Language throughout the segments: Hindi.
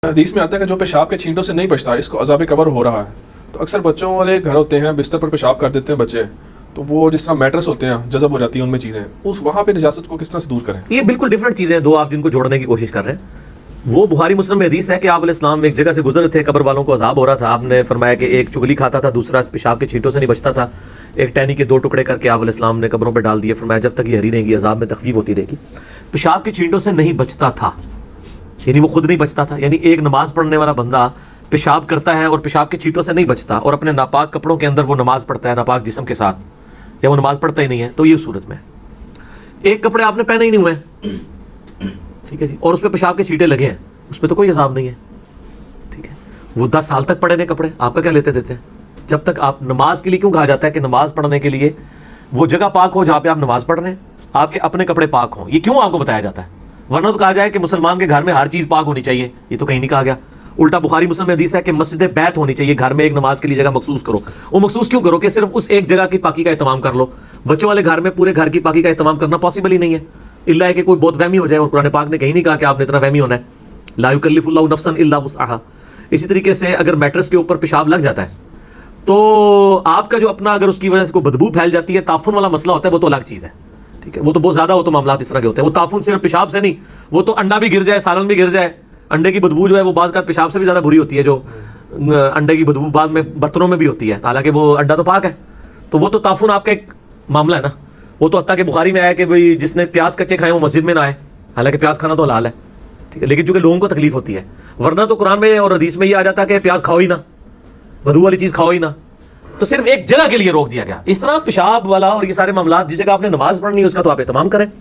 हदीस में आता है कि जो पेशाब के छींटों से नहीं बचता इसको अज़ाब कब्र हो रहा है। तो अक्सर बच्चों वाले घर होते हैं, बिस्तर पर पेशाब कर देते हैं बच्चे, तो वो जिस तरह मैट्रेस होते हैं जज़ब हो जाती है उनमें चीज़ें, उस वहाँ पे निजासत को किस तरह से दूर करें? ये बिल्कुल डिफरेंट चीज़ें हैं, दो आप जिनको जोड़ने की कोशिश कर रहे हैं। वो बुखारी मुस्लिम में हदीस है कि आप अलैहिस्सलाम एक जगह से गुजरे थे, कब्र वालों को अजाब हो रहा था। आपने फरमाया कि एक चुगली खाता था, दूसरा पेशाब के छींटों से नहीं बचता था। एक टहनी के दो टुकड़े करके आप अलैहिस्सलाम ने कब्रों पर डाल दिए। फरमाया जब तक ये हरी रहेंगी अजाब में तखफीफ होती रहेगी। पेशाब के छींटों से नहीं बचता था यानी वो खुद नहीं बचता था, यानी एक नमाज पढ़ने वाला बंदा पेशाब करता है और पेशाब के छींटों से नहीं बचता और अपने नापाक कपड़ों के अंदर वो नमाज पढ़ता है नापाक जिस्म के साथ, या वो नमाज पढ़ता ही नहीं है, तो ये सूरत में एक कपड़े आपने पहने ही नहीं हुए, ठीक है जी, और उस पर पेशाब के छींटे लगे हैं, उस पर तो कोई अजाब नहीं है, ठीक है। वो 10 साल तक पड़े ने कपड़े, आपका क्या लेते देते हैं? जब तक आप नमाज के लिए, क्यों कहा जाता है कि नमाज पढ़ने के लिए वो जगह पाक हो जहाँ पे आप नमाज पढ़ रहे हैं, आपके अपने कपड़े पाक हों, ये क्यों आपको बताया जाता है? वरना तो कहा जाए कि मुसलमान के घर में हर चीज़ पाक होनी चाहिए, ये तो कहीं नहीं कहा गया। उल्टा बुखारी मुस्लिम में हदीस है कि मस्जिद बैत होनी चाहिए, घर में एक नमाज के लिए जगह मखसूस करो। वो मखसूस क्यों करो? कि सिर्फ उस एक जगह की पाकी का एहतमाम कर लो। बच्चों वाले घर में पूरे घर की पाकी का एहतमाम करना पॉसिबल ही नहीं है, इल्ला है कि कोई बहुत वहमी हो जाए, और कुरान पाक ने कहीं नहीं कहा कि आपने इतना वहमी होना है। ला युकल्लिफुल्लाहु नफ्सन इल्ला वुसअहा। इसी तरीके से अगर मैट्रेस के ऊपर पेशाब लग जाता है तो आपका जो अपना, अगर उसकी वजह से कोई बदबू फैल जाती है, ताफुन वाला मसला होता है, वो तो अलग चीज़ है, ठीक है, वो तो बहुत ज़्यादा, वो तो मामला इस तरह के होते हैं। वो ताफुन सिर्फ पेशाब से नहीं, वो तो अंडा भी गिर जाए, सालन भी गिर जाए, अंडे की बदबू जो है वो बाज़ का पेशाब से भी ज़्यादा बुरी होती है, जो अंडे की बदबू बाद में बर्तनों में भी होती है, हालांकि वो अंडा तो पाक है। तो वो तो ताफुन आपका एक मामला है ना। वो तो हत्ता के बुखारी में आया कि भाई जिसने प्याज कच्चे खाए वो मस्जिद में ना आए, हालांकि प्याज खाना तो हलाल है, ठीक है, लेकिन चूंकि लोगों को तकलीफ होती है। वरना तो कुरान में और हदीस में ये आ जाता है कि प्याज खाओ ही ना, बदबू वाली चीज़ खाओ ही ना, तो सिर्फ एक जगह के लिए रोक दिया गया। इस तरह पेशाब वाला और ये सारे मामला जिस जगह आपने नमाज पढ़नी है उसका तो आप एहतमाम करें।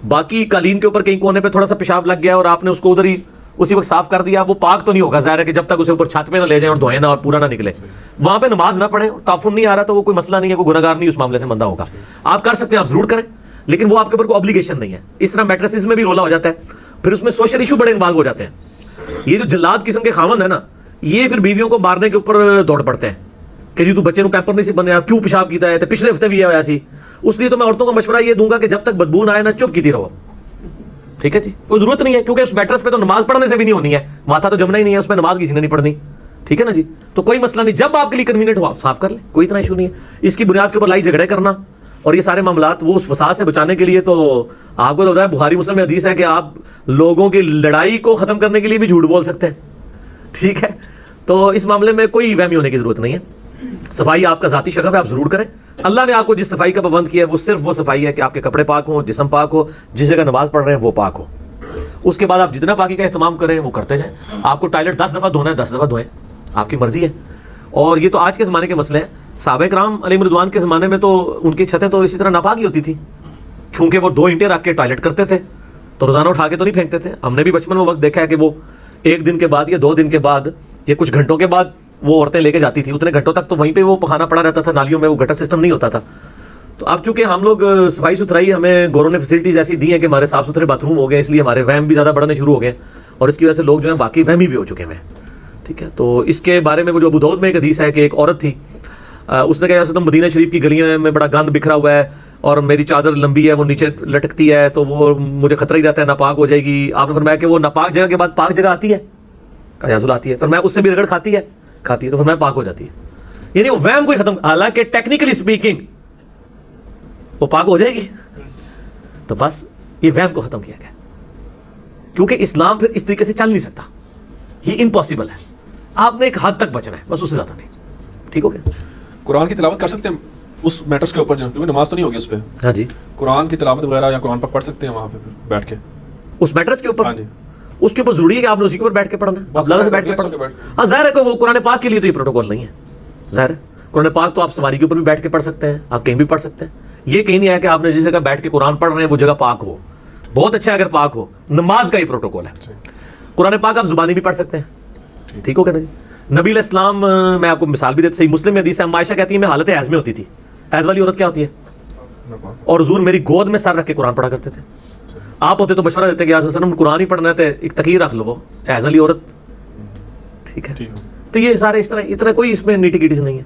बाकी कालीन के ऊपर कहीं कोने पे थोड़ा सा पेशाब लग गया और आपने उसको उधर ही उसी वक्त साफ कर दिया, वो पाक तो नहीं होगा, ज़ाहिर है कि जब तक उसे ऊपर छत में ना ले जाए और धोए ना और पूरा ना निकले, वहां पे नमाज ना पढ़े, ताफुन नहीं आ रहा तो वो कोई मसला नहीं है, कोई गुनहगार नहीं उस मामले से बंदा होगा। आप कर सकते हैं, आप जरूर करें, लेकिन वो आपके ऊपर कोई ऑब्लिगेशन नहीं है। इस तरह मैट्रेसेस में भी रोला हो जाता है, फिर उसमें सोशल इशू बड़े इन्वॉल्व हो जाते हैं। ये जो जल्लाद किस्म के खामन है ना, ये फिर बीवियों को मारने के ऊपर दौड़ पड़ते हैं कि जी तू बच्चे को पैम्पर नहीं सी बनया, क्यों पेशाब कीता है, तो पिछले हफ्ते भी है ऐसी। उसलिए तो मैं औरतों को मशवरा ये दूंगा कि जब तक बदबू ना आए ना, चुप कीती रहो, ठीक है जी, कोई जरूरत नहीं है, क्योंकि उस मैट्रेस पे तो नमाज पढ़ने से भी नहीं होनी है, माथा तो जमना ही नहीं है, उस पर नमाज किसी ने नहीं पढ़नी, ठीक है ना जी। तो कोई मसला नहीं, जब आपके लिए कन्वीनियंट हो आप साफ कर ले, कोई इतना इशू नहीं है। इसकी बुनियाद के ऊपर लाई झगड़े करना और ये सारे मामलात वो उस फसाद से बचाने के लिए, तो आपको तो बताया बुखारी मुस्लिम में हदीस है कि आप लोगों की लड़ाई को खत्म करने के लिए भी झूठ बोल सकते हैं, ठीक है। तो इस मामले में कोई वहमी होने की जरूरत नहीं है। सफाई आपका जाती शरफ है, आप जरूर करें। अल्लाह ने आपको जिस सफाई का पाबंद किया है वो सिर्फ वो सफाई है कि आपके कपड़े पाक हो, जिस्म पाक हो, जिस जगह नमाज पढ़ रहे हैं वो पाक हो। उसके बाद आप जितना पाकी का एहतमाम करें वो करते जाएं। आपको टॉयलेट 10 दफ़ा धोना है 10 दफ़ा धोएं, आपकी मर्जी है। और ये तो आज के ज़माने के मसले हैं। साहबे कराम अलैहिम रिदवान के ज़माने में तो उनकी छतें तो इसी तरह नापाक ही होती थी, क्योंकि वो 2 ईंटें रख के टॉयलेट करते थे, तो रोज़ाना उठा के तो नहीं फेंकते थे। हमने भी बचपन में वक्त देखा है कि वो 1 दिन के बाद या 2 दिन के बाद या कुछ घंटों के बाद वो औरतें लेके जाती थी, उतने घंटों तक तो वहीं पे वो पखाना पड़ा रहता था, नालियों में वो गटर सिस्टम नहीं होता था। तो अब चूंकि हम लोग सफाई सुथराई, हमें गौरों ने फैसिलिटीज़ ऐसी दी हैं कि हमारे साफ़ सुथरे बाथरूम हो गए, इसलिए हमारे वहम भी ज़्यादा बढ़ने शुरू हो गए और इसकी वजह से लोग जो है वाकई वहमी भी हो चुके हैं, ठीक है। तो इसके बारे में वो जो अबू दाऊद में एक हदीस है कि एक औरत थी, उसने कहा तो मदीना शरीफ की गलियों में बड़ा गंद बिखरा हुआ है और मेरी चादर लंबी है, वो नीचे लटकती है, तो वो मुझे खतरा ही रहता है नापाक हो जाएगी। आपने फरमाया कि वो नापाक जगह के बाद पाक जगह आती है, कयाजुल आती है, फरमाया उससे भी रगड़ खाती है तो फरमाया पाक हो जाती है, यानी वो वहम कोई खत्म, हालांकि टेक्निकली स्पीकिंग वो पाक हो जाएगी। तो बस ये वहम को खत्म किया गया, क्योंकि इस्लाम फिर इस तरीके से चल नहीं सकता, ये इम्पॉसिबल है। आपने एक हद तक बचना है, बस उससे ज्यादा नहीं, ठीक हो गया। कुरान की तिलावत कर सकते हैं उस मैटर्स के ऊपर, क्योंकि नमाज तो नहीं होगी उस पर। हाँ जी, कुरान की तिलावत वगैरह या कुरान पाक पढ़ सकते हैं वहाँ पे बैठ के उस मैटर्स के ऊपर। हाँ जी, उसके ऊपर जरूरी है कि आपने उसी के ऊपर बैठ के पढ़ना है, आप से बैठ के पढ़ना। हाँ जाहिर है कि वो कुरान पाक के लिए तो ये प्रोटोकॉल नहीं है, जाहिर है। कुरान पाक तो आप सवारी के ऊपर भी बैठ के पढ़ सकते हैं, आप कहीं भी पढ़ सकते हैं। ये कहीं नहीं है कि आपने जिस जगह बैठ के कुरान पढ़ रहे हैं वो जगह पाक हो, बहुत अच्छा है अगर पाक हो, नमाज का ही प्रोटोकॉल है। कुरान पाक आप जुबानी भी पढ़ सकते हैं, ठीक हो गया ना जी। नबी अलैहिस्सलाम, मैं आपको मिसाल भी देता, सही मुस्लिम में हदीस है, आयशा कहती है मैं हालत हैज़ में होती थी। हैज़ वाली औरत क्या होती है? और हुजूर मेरी गोद में सर रख के कुरान पढ़ा करते थे। आप होते तो मशवरा देते कि यार सल्लम कुरान ही पढ़ना है, एक तकीर रख लो, वो हैज़ वाली औरत, ठीक है। तो ये सारे इस तरह कोई इसमें नीटी गिटी नहीं है।